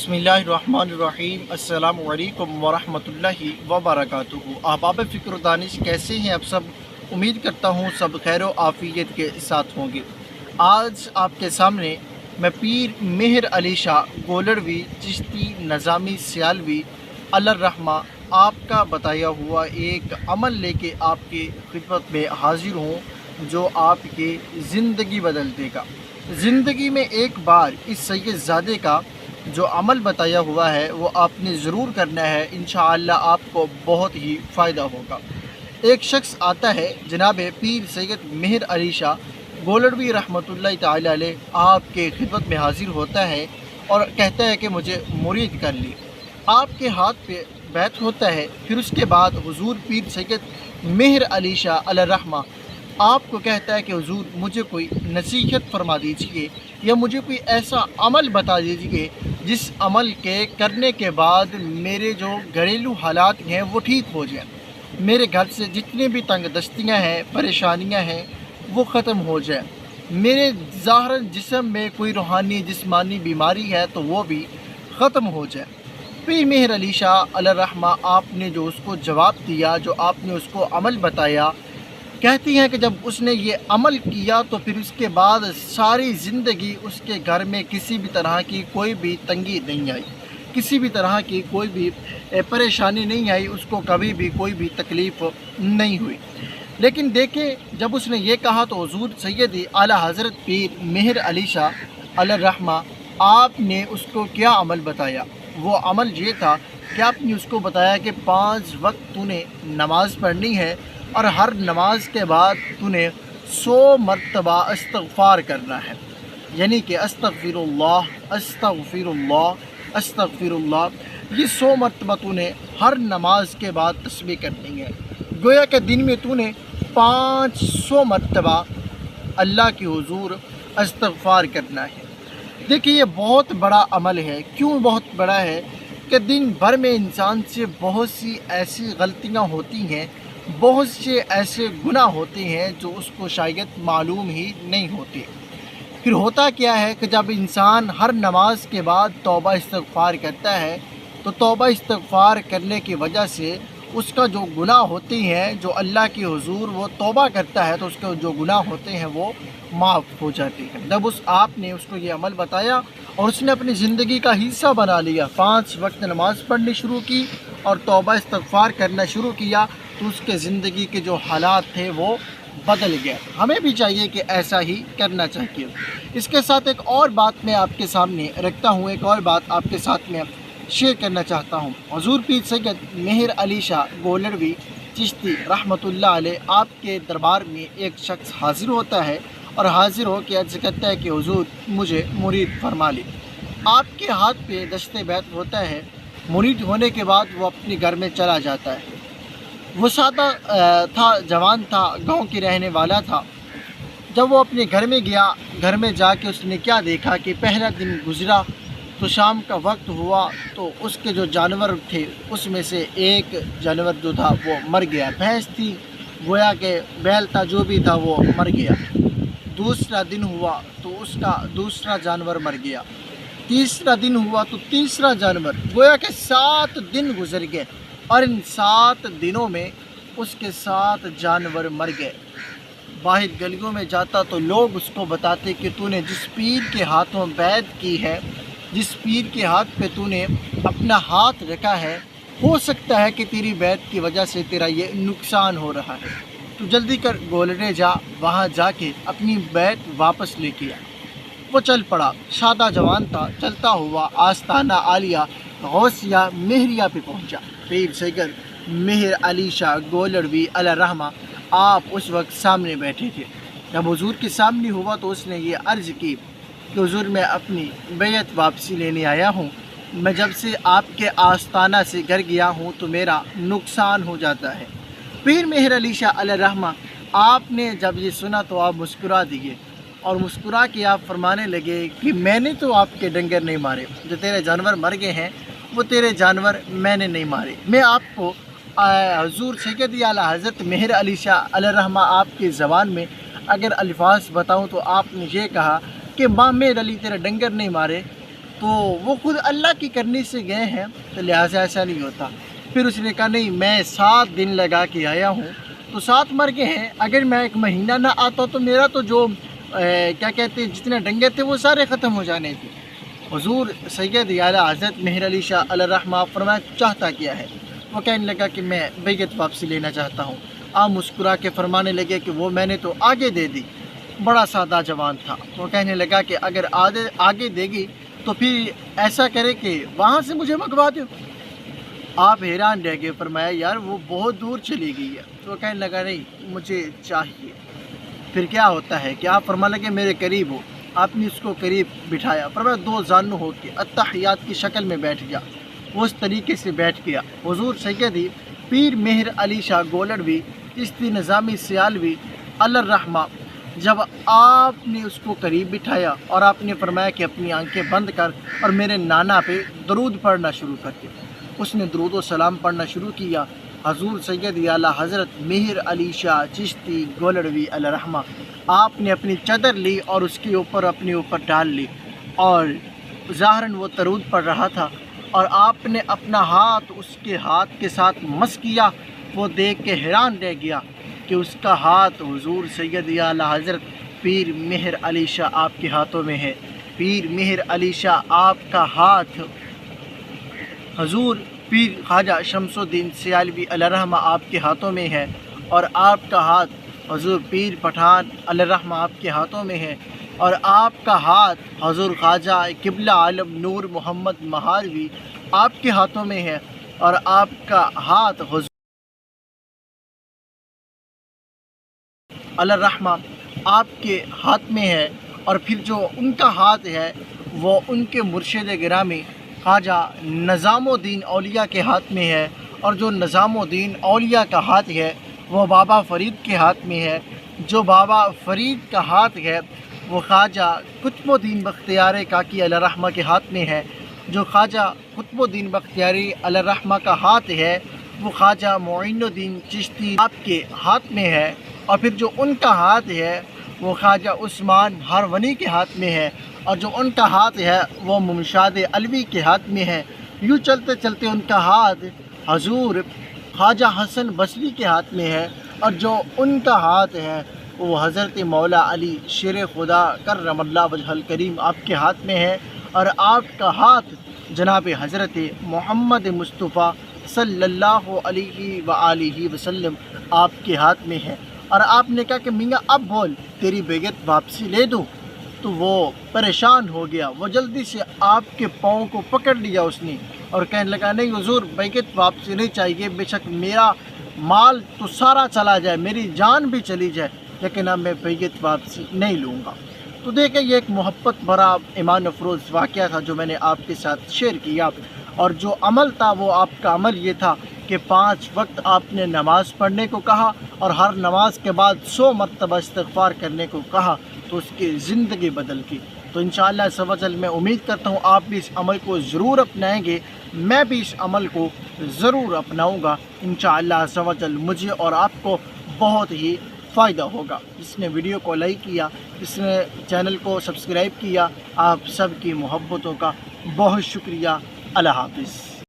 बिस्मिल्लाहिर्रहमानिर्रहीम। अस्सलामु अलैकुम वरहमतुल्लाहि वबरकातुहू। अहबाब फ़िक्र व दानिश, कैसे हैं आप सब? उम्मीद करता हूँ सब खैर व आफ़ियत के साथ होंगे। आज आपके सामने मैं पीर मेहर अली शाह गोलड़वी चिश्ती नज़ामी सियालवी अलर्रहमा आपका बताया हुआ एक अमल लेके आपकी खिदमत में हाजिर हूँ, जो आपकी ज़िंदगी बदल देगा। ज़िंदगी में एक बार इस सैयदज़ादे का जो अमल बताया हुआ है वो आपने ज़रूर करना है। इंशाअल्लाह आपको बहुत ही फ़ायदा होगा। एक शख्स आता है, जनाब पीर सैयद मेहर अली शाह गोलड़वी रहमतुल्लाहि ताला अलैह आपके खिदमत में हाजिर होता है और कहता है कि मुझे मुरीद कर ली। आपके हाथ पे बैत होता है। फिर उसके बाद हुजूर पीर सैयद मेहर अली शाह अलर्रहमा आपको कहता है कि हुजूर मुझे कोई नसीहत फरमा दीजिए या मुझे कोई ऐसा अमल बता दीजिए जिस अमल के करने के बाद मेरे जो घरेलू हालात हैं वो ठीक हो जाए, मेरे घर से जितनी भी तंग दस्तियाँ हैं, परेशानियाँ हैं, वो ख़त्म हो जाए, मेरे ज़ाहिरन जिस्म में कोई रूहानी जिस्मानी बीमारी है तो वो भी ख़त्म हो जाए। पीर मेहर अली शाह अलर्रहमा आपने जो उसको जवाब दिया, जो आपने उसको अमल बताया, कहती हैं कि जब उसने ये अमल किया तो फिर उसके बाद सारी ज़िंदगी उसके घर में किसी भी तरह की कोई भी तंगी नहीं आई, किसी भी तरह की कोई भी परेशानी नहीं आई, उसको कभी भी कोई भी तकलीफ़ नहीं हुई। लेकिन देखें, जब उसने ये कहा तो हुज़ूर सैयदी आला हज़रत पीर मेहर अली शाह अलर्रहमा आपने उसको क्या अमल बताया। वो अमल ये था कि आपने उसको बताया कि 5 वक्त तूने नमाज़ पढ़नी है और हर नमाज के बाद तूने 100 मरतबा इस्तग़फ़ार करना है, यानी कि अस्तग़फ़िरुल्लाह अस्तग़फ़िरुल्लाह अस्तग़फ़िरुल्लाह। ये 100 मरतबा तूने हर नमाज के बाद तस्बीह करनी है। गोया कि दिन में तूने 500 मरतबा अल्लाह के हुज़ूर इस्तग़फ़ार करना है। देखिए, ये बहुत बड़ा अमल है। क्यों बहुत बड़ा है? कि दिन भर में इंसान से बहुत सी ऐसी गलतियाँ होती हैं, बहुत से ऐसे गुनाह होते हैं जो उसको शायद मालूम ही नहीं होते। फिर होता क्या है कि जब इंसान हर नमाज के बाद तौबा इस्तग़फ़ार करता है तो तौबा इस्तग़फ़ार करने की वजह से उसका जो गुनाह होते हैं, जो अल्लाह के हुज़ूर वो तौबा करता है तो उसके जो गुनाह होते हैं वो माफ़ हो जाते हैं। जब आपने उसको ये अमल बताया और उसने अपनी ज़िंदगी का हिस्सा बना लिया, 5 वक्त नमाज़ पढ़नी शुरू की और तौबा इस्तग़फ़ार करना शुरू किया, तो उसके ज़िंदगी के जो हालात थे वो बदल गए। हमें भी चाहिए कि ऐसा ही करना चाहिए। इसके साथ एक और बात मैं आपके सामने रखता हूँ, एक और बात आपके साथ में शेयर करना चाहता हूँ। हुज़ूर पीर सैयद मेहर अली शाह गोलड़वी चिश्ती रहमतुल्लाह अलैह आपके दरबार में एक शख्स हाज़िर होता है और हाज़िर हो के अर्ज़ करता है कि हुज़ूर मुझे मुरीद फरमा ली। आपके हाथ पे दस्ते बैत होता है। मुरीद होने के बाद वो अपने घर में चला जाता है। वो सादा था, जवान था, गांव के रहने वाला था। जब वो अपने घर में गया, घर में जाके उसने क्या देखा कि पहला दिन गुज़रा तो शाम का वक्त हुआ तो उसके जो जानवर थे उसमें से एक जानवर जो था वो मर गया। भैंस थी, गोया के बैल था, जो भी था वो मर गया। दूसरा दिन हुआ तो उसका दूसरा जानवर मर गया। तीसरा दिन हुआ तो तीसरा जानवर, गोया के 7 दिन गुजर गए और इन 7 दिनों में उसके 7 जानवर मर गए। बाहर गलियों में जाता तो लोग उसको बताते कि तूने जिस पीर के हाथों बैत की है, जिस पीर के हाथ पे तूने अपना हाथ रखा है, हो सकता है कि तेरी बैत की वजह से तेरा ये नुकसान हो रहा है, तो जल्दी कर गोलड़े जा, वहाँ जाके अपनी बैत वापस लेके आ। वो चल पड़ा। सादा जवान था, चलता हुआ आस्ताना आलिया गौसिया मेहरिया पे पहुँचा। पीर सैयद मेहर अली शाह गोलड़वी अलर्रहमा आप उस वक्त सामने बैठे थे। जब हुजूर के सामने हुआ तो उसने ये अर्ज़ की कि हुजूर मैं अपनी बैत वापसी लेने आया हूँ। मैं जब से आपके आस्ताना से घर गया हूँ तो मेरा नुकसान हो जाता है। पीर मेहर अली शाह अलर्रहमा आपने जब ये सुना तो आप मुस्कुरा दिए और मुस्कुरा के आप फरमाने लगे कि मैंने तो आपके डंगर नहीं मारे, जो तेरे जानवर मर गए हैं वो तेरे जानवर मैंने नहीं मारे। मैं आपको हुज़ूर सैयदी आला हज़रत मेहर अली शाह अलर्रहमा आपकी ज़बान में अगर अल्फाज बताऊं तो आपने ये कहा कि माँ मेहर अली तेरे डंगर नहीं मारे, تو وہ خود اللہ کی کرنی سے گئے ہیں، تو لہٰذا ایسا نہیں ہوتا۔ پھر اس نے کہا نہیں میں 7 دن لگا کے آیا ہوں تو 7 مر گئے ہیں، اگر میں 1 مہینہ نہ آتا تو میرا تو جو کیا کہتے ہیں جتنے ڈنگے تھے وہ سارے ختم ہو جانے تھے۔ حضور سید اعلیٰ حضرت مہر علی شاہ علیہ الرحمہ فرمایا چاہتا کیا ہے؟ وہ کہنے لگا کہ میں بیعت واپسی لینا چاہتا ہوں۔ آپ مسکرا کے فرمانے لگے کہ وہ میں نے تو آگے دے دی، بڑا سادہ جوان تھا۔ وہ کہنے لگا کہ اگر آگے دے گی تو پھر ایسا کرے کہ وہاں سے مجھے منگوا دو۔ آپ حیران رہ گئے، فرمایا یار وہ بہت دور چلی گئی ہے۔ تو وہ کہنے لگا نہیں مجھے چاہیے۔ پھر کیا ہوتا ہے کہ آپ فرمانے لگے میرے قریب ہو۔ آپ نے اس کو قریب بٹھایا، فرمایا 2 زانو ہو کے اتحیات کی شکل میں بیٹھ گیا، وہ اس طریقے سے بیٹھ گیا۔ حضور سیدی پیر مہر علی شاہ گولڑوی چشتی نظامی سیالوی علیہ الرحمہ جب آپ نے اس کو قریب بٹھایا اور آپ نے فرمایا کہ اپنی آنکھیں بند کر اور میرے نانا پہ درود پڑھنا شروع کر دیا، اس نے درود و سلام پڑھنا شروع کیا۔ حضور سید اعلیٰ حضرت مہر علی شاہ چشتی گولڑوی علیہ الرحمہ آپ نے اپنی چادر لی اور اس کے اوپر اپنے اوپر ڈال لی، اور ظاہراً وہ درود پڑھ رہا تھا اور آپ نے اپنا ہاتھ اس کے ہاتھ کے ساتھ مس کیا۔ وہ دیکھ کے حیران رہ گیا کہ اس کا ہاتھ حضور سید اعلیٰ حضرت پیر مہر علی شاہ آپ کے ہاتھوں میں ہے۔ پیر مہر علی شاہ آپ کا ہاتھ حضور پیر خواجہ شمس الدین سیالوی علیہ الرحمہ آپ کے ہاتھوں میں ہے، اور آپ کا ہاتھ حضور پیر پٹھان علیہ الرحمہ آپ کے ہاتھوں میں ہے، اور آپ کا ہاتھ حضور خواجہ قبلہ عالم نور محمد مہالوی آپ کے ہاتھوں میں ہے، اور آپ کا ہاتھ حضور علیہ الرحمہ آپ کے ہاتھ میں ہے، اور پھر جو ان کا ہاتھ ہے وہ ان کے مرشد گرامی خواجہ نظام الدین اولیاء کے ہاتھ میں ہے، اور جو نظام الدین اولیاء کا ہاتھ ہے وہ بابا فرید کے ہاتھ میں ہے۔ جو بابا فرید کا ہاتھ ہے وہ خواجہ قطب الدین بختیار کاکی علیہ الرحمہ کے ہاتھ میں ہے۔ جو خواجہ قطب الدین بختیاری علیہ الرحمہ کا ہاتھ ہے وہ خواجہ معین الدین چشتی آپ کے ہاتھ میں ہے، اور پھر جو ان کا ہاتھ ہے وہ خواجہ عثمان ہرونی کے ہاتھ میں ہے، اور جو ان کا ہاتھ ہے وہ ممشاد علوی کے ہاتھ میں ہے۔ یوں چلتے چلتے ان کا ہاتھ حضور خواجہ حسن بصری کے ہاتھ میں ہے، اور جو ان کا ہاتھ ہے وہ حضرت مولا علی شیر خدا کرم اللہ وجہ الکریم آپ کے ہاتھ میں ہے، اور آپ کا ہاتھ جناب حضرت محمد مصطفیٰ صلی اللہ علیہ وآلہ وسلم آپ کے ہاتھ میں ہے۔ اور آپ نے کہا کہ میاں اب بول تیری بیعت واپسی لے دوں؟ تو وہ پریشان ہو گیا، وہ جلدی سے آپ کے پاؤں کو پکڑ لیا اس نے، اور کہنے لگا نہیں حضور بیعت واپسی نہیں چاہیے، بے شک میرا مال تو سارا چلا جائے، میری جان بھی چلی جائے، لیکن اب میں بیعت واپسی نہیں لوں گا۔ تو دیکھیں یہ ایک محبت بھرا ایمان افروز واقعہ تھا جو میں نے آپ کے ساتھ شیئر کیا، اور جو عمل تھا وہ آپ کا عمل یہ تھا کہ 5 وقت آپ نے نماز پڑھنے کو کہا، اور ہر نماز کے بعد 100 مرتبہ استغفار کرنے کو کہا، تو اس کی زندگی بدل گئی۔ تو انشاءاللہ عز و جل میں امید کرتا ہوں آپ بھی اس عمل کو ضرور اپنائیں گے، میں بھی اس عمل کو ضرور اپناؤں گا انشاءاللہ عز و جل، مجھے اور آپ کو بہت ہی فائدہ ہوگا۔ جس نے ویڈیو کو لائک کیا، جس نے چینل کو سبسکرائب کیا، آپ سب کی محبتوں کا بہت شکریہ۔ اللہ حافظ۔